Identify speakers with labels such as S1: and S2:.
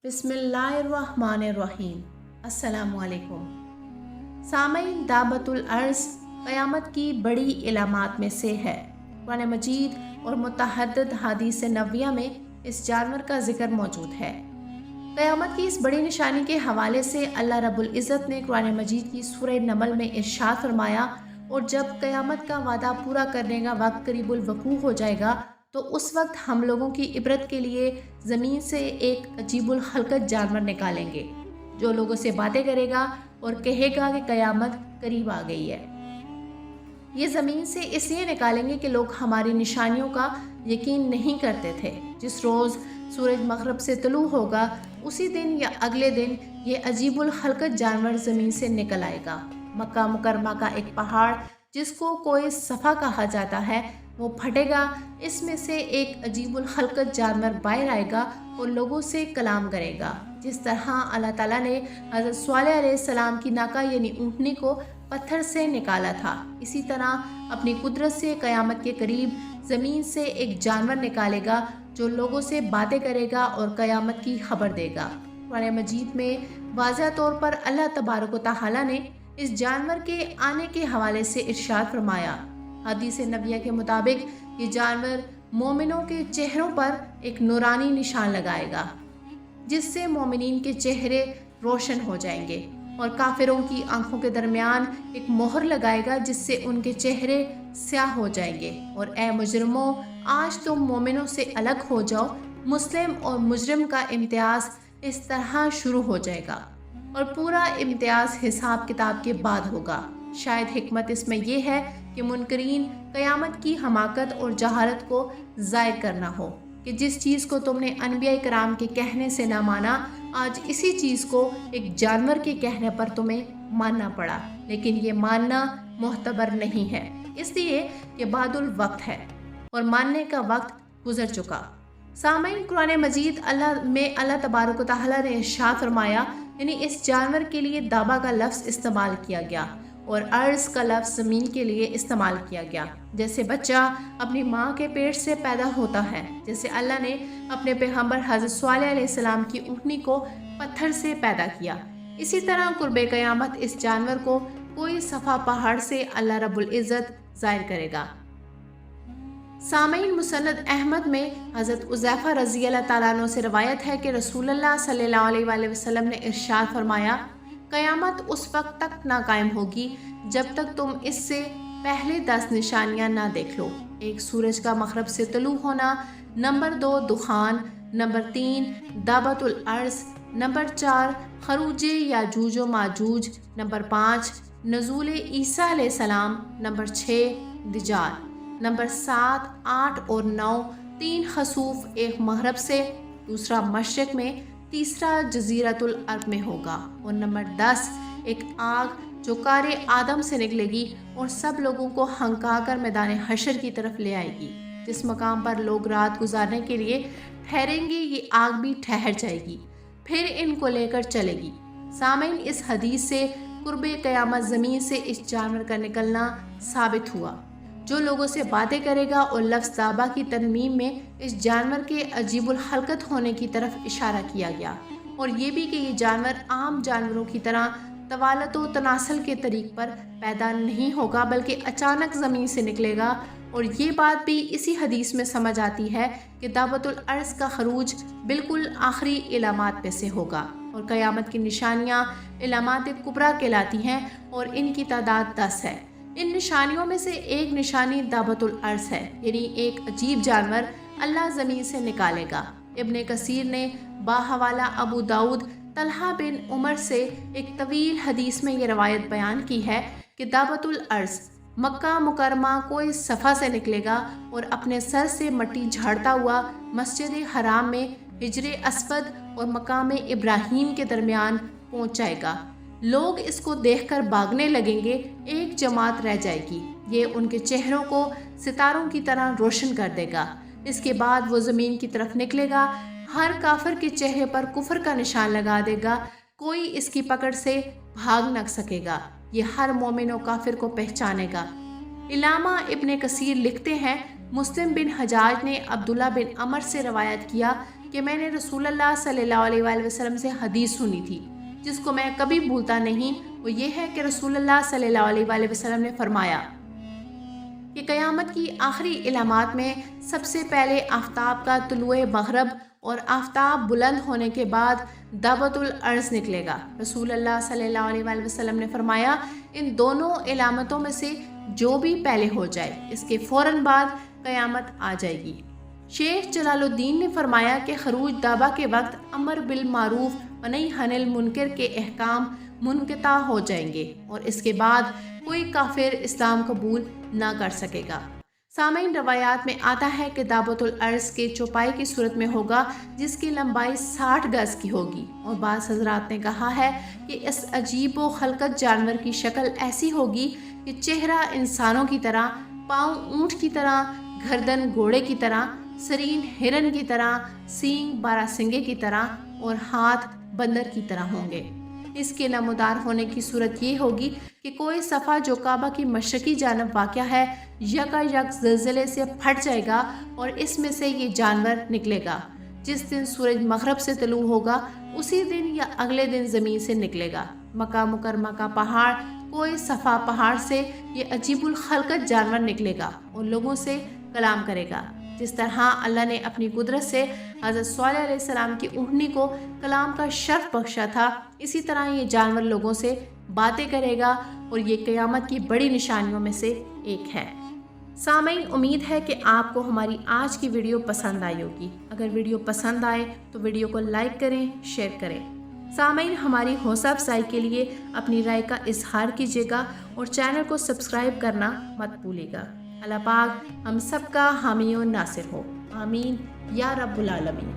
S1: बिस्मिल्लाहिर्रहमानिर्रहीम। अस्सलामुअलैकुम। सामईन, दाबतुल अर्ज़ क़यामत की बड़ी इलामात में से है। कुरान मजीद और मुतअद्दिद हदीस नबविया में इस जानवर का जिक्र मौजूद है। क़यामत की इस बड़ी निशानी के हवाले से अल्लाह रब्बुल इज़्ज़त ने कुरान मजीद की सूरह नमल में इरशाद फरमाया, और जब क़यामत का वादा पूरा करने का वक्त करीबुल वक़ूअ हो जाएगा तो उस वक्त हम लोगों की इबरत के लिए ज़मीन से एक अजीबुल खलकत जानवर निकालेंगे जो लोगों से बातें करेगा और कहेगा कि क़यामत करीब आ गई है। ये ज़मीन से इसलिए निकालेंगे कि लोग हमारी निशानियों का यकीन नहीं करते थे। जिस रोज़ सूरज मग़रिब से तुलू होगा उसी दिन या अगले दिन ये अजीबुल खलकत जानवर ज़मीन से निकल आएगा। मक्का मुकरमा का एक पहाड़ जिसको कोई सफ़ा कहा जाता है वो फटेगा। इसमें से एक अजीबुल खलकत जानवर बाहर आएगा और लोगों से कलाम करेगा। जिस तरह अल्लाह ताला ने हज़रत स्वालिह अलैहिस्सलाम की नाका यानी ऊँटनी को पत्थर से निकाला था, इसी तरह अपनी कुदरत से क़यामत के करीब ज़मीन से एक जानवर निकालेगा जो लोगों से बातें करेगा और क़यामत की खबर देगा। कुरान मजीद में वाज़ह तौर पर अल्लाह तबारक व तआला ने इस जानवर के आने के हवाले से इरशाद फरमाया। हदीस नबविया के मुताबिक ये जानवर मोमिनों के चेहरों पर एक नूरानी निशान लगाएगा जिससे मोमिनीन के चेहरे रोशन हो जाएंगे, और काफिरों की आंखों के दरमियान एक मोहर लगाएगा जिससे उनके चेहरे स्याह हो जाएंगे। और ए मुजरिमों, आज तुम मोमिनों से अलग हो जाओ। मुस्लिम और मुजरिम का इम्तियाज़ इस तरह शुरू हो जाएगा और पूरा इम्तियाज़ हिसाब किताब के बाद होगा। शायद हिकमत इसमें यह है कि मुनकरीन क़यामत की हमाकत और जहालत को ज़ाहिर करना हो कि जिस चीज़ को तुमने अनबिया कराम के कहने से ना माना, आज इसी चीज़ को एक जानवर के कहने पर तुम्हें मानना पड़ा। लेकिन ये मानना मोहतबर नहीं है, इसलिए कि बादुल वक्त है और मानने का वक्त गुजर चुका। सामईन, कुरान मजीद अल्लाह तबारक व तआला ने इरशाद फरमाया, यानी इस जानवर के लिए दाबा का लफ्ज़ इस्तेमाल किया गया और अर्ज़ का लफ्ज़ ज़मीन के लिए इस्तेमाल किया गया। जैसे बच्चा अपनी माँ के पेट से पैदा होता है, जैसे अल्लाह ने अपने पैगंबर हज़रत स्वालिह अलैहिस्सलाम की ऊँटनी को पत्थर से पैदा किया, इसी तरह कुर्बे क़यामत इस जानवर को कोई सफ़ा पहाड़ से अल्लाह रब्बुल इज़्ज़त ज़ाहिर करेगा। सामईन, मुसन्नद अहमद में हज़रत उज़ैफ़ा रज़ी अल्लाह ताला अन्हु से रवायत है कि रसूलुल्लाह सल्लल्लाहु अलैहि वसल्लम ने इरशाद फरमाया, क़यामत उस वक्त तक ना कायम होगी जब तक तुम इससे पहले 10 निशानियां ना देख लो। 1, सूरज का मग़रिब से तुलू होना। नंबर 2, दुखान। नंबर 3, दाबतुल अर्ज़। नंबर 4, खरूजे याजूज व माजूज। नंबर 5, नज़ूल ईसा अलैहिस्सलाम। नंबर 6, दज्जाल। नंबर 7, 8 और 9, 3 खसूफ, एक मग़रिब से, दूसरा मशरिक़ में, तीसरा जज़ीरतुल अरब में होगा। और नंबर 10, एक आग जो कारे आदम से निकलेगी और सब लोगों को हंका कर मैदान हशर की तरफ ले आएगी। जिस मकाम पर लोग रात गुजारने के लिए ठहरेंगे ये आग भी ठहर जाएगी, फिर इनको लेकर चलेगी। सामईन, इस हदीस से कुर्बे क़यामत ज़मीन से इस जानवर का निकलना साबित हुआ जो लोगों से बातें करेगा, और लफ्ज़ दाबा की तरमीम में इस जानवर के अजीबुल खलकत होने की तरफ इशारा किया गया, और ये भी कि ये जानवर आम जानवरों की तरह तवालत व तनासल के तरीक़ पर पैदा नहीं होगा बल्कि अचानक ज़मीन से निकलेगा। और ये बात भी इसी हदीस में समझ आती है कि दावतुल अर्ज़ का खरूज बिल्कुल आखिरी इलामात में से होगा, और क़यामत की निशानियाँ इलामात कुबरा कहलाती हैं और इनकी तादाद 10 है। इन निशानियों में से एक निशानी दाबतुल अर्ज़ है, यानी एक अजीब जानवर अल्लाह ज़मीन से निकालेगा। इब्ने कसीर ने बाहवाला अबू दाऊद तलहा बिन उमर से एक तवील हदीस में ये रवायत बयान की है कि दाबतुल अर्ज़ मक्का मुकरमा कोई सफ़ा से निकलेगा और अपने सर से मिट्टी झाड़ता हुआ मस्जिद हराम में हिजर अस्वद और मकाम इब्राहीम के दरमियान पहुँच जाएगा। लोग इसको देखकर भागने लगेंगे, एक जमात रह जाएगी। ये उनके चेहरों को सितारों की तरह रोशन कर देगा। इसके बाद वो ज़मीन की तरफ निकलेगा, हर काफिर के चेहरे पर कुफर का निशान लगा देगा, कोई इसकी पकड़ से भाग न सकेगा। ये हर मोमिन और काफिर को पहचानेगा। इलामा इब्ने कसीर लिखते हैं, मुस्लिम बिन हजाज ने अब्दुल्ला बिन अमर से रवायत किया کہ میں نے رسول اللہ صلی اللہ علیہ وآلہ وسلم سے حدیث سنی تھی جس کو میں کبھی بھولتا نہیں، وہ یہ ہے کہ رسول اللہ صلی اللہ علیہ وآلہ وسلم نے فرمایا کہ قیامت کی آخری علامات میں سب سے پہلے آفتاب کا طلوع مغرب اور آفتاب بلند ہونے کے بعد دابۃ الارض نکلے گا۔ رسول اللہ صلی اللہ علیہ وآلہ وسلم نے فرمایا ان دونوں علامتوں میں سے جو بھی پہلے ہو جائے اس کے فوراً بعد قیامت آ جائے گی۔ شیخ جلال الدین نے فرمایا کہ خروج دابہ کے وقت امر بالمعروف و نہی عن المنکر کے احکام منقطع ہو جائیں گے اور اس کے بعد کوئی کافر اسلام قبول نہ کر سکے گا۔ سامعین، روایات میں آتا ہے کہ دابۃ الارض کے چوپائی کی صورت میں ہوگا جس کی لمبائی 60 گز کی ہوگی، اور بعض حضرات نے کہا ہے کہ اس عجیب و خلقت جانور کی شکل ایسی ہوگی کہ چہرہ انسانوں کی طرح، پاؤں اونٹ کی طرح، گردن گھوڑے کی طرح، سرین ہرن کی طرح، سینگ باراسنگے کی طرح اور ہاتھ بندر کی طرح ہوں گے۔ اس کے نمودار ہونے کی صورت یہ ہوگی کہ کوئی صفحہ جو کعبہ کی مشرقی جانب واقع ہے یکا یک زلزلے سے پھٹ جائے گا اور اس میں سے یہ جانور نکلے گا۔ جس دن سورج مغرب سے طلوع ہوگا اسی دن یا اگلے دن زمین سے نکلے گا۔ مکہ مکرمہ کا پہاڑ کوئی صفا پہاڑ سے یہ عجیب الخلقت جانور نکلے گا اور لوگوں سے کلام کرے گا۔ جس طرح اللہ نے اپنی قدرت سے حضرت صالح علیہ السلام کی اونٹنی کو کلام کا شرف بخشا تھا، اسی طرح یہ جانور لوگوں سے باتیں کرے گا اور یہ قیامت کی بڑی نشانیوں میں سے ایک ہے۔ سامعین، امید ہے کہ آپ کو ہماری آج کی ویڈیو پسند آئی ہوگی۔ اگر ویڈیو پسند آئے تو ویڈیو کو لائک کریں، شیئر کریں۔ سامعین، ہماری حوصلہ افزائی کے لیے اپنی رائے کا اظہار کیجیے گا اور چینل کو سبسکرائب کرنا مت بھولیے گا۔ اللہ پاک ہم سب کا حامی و ناصر ہو، آمین یا رب العالمین۔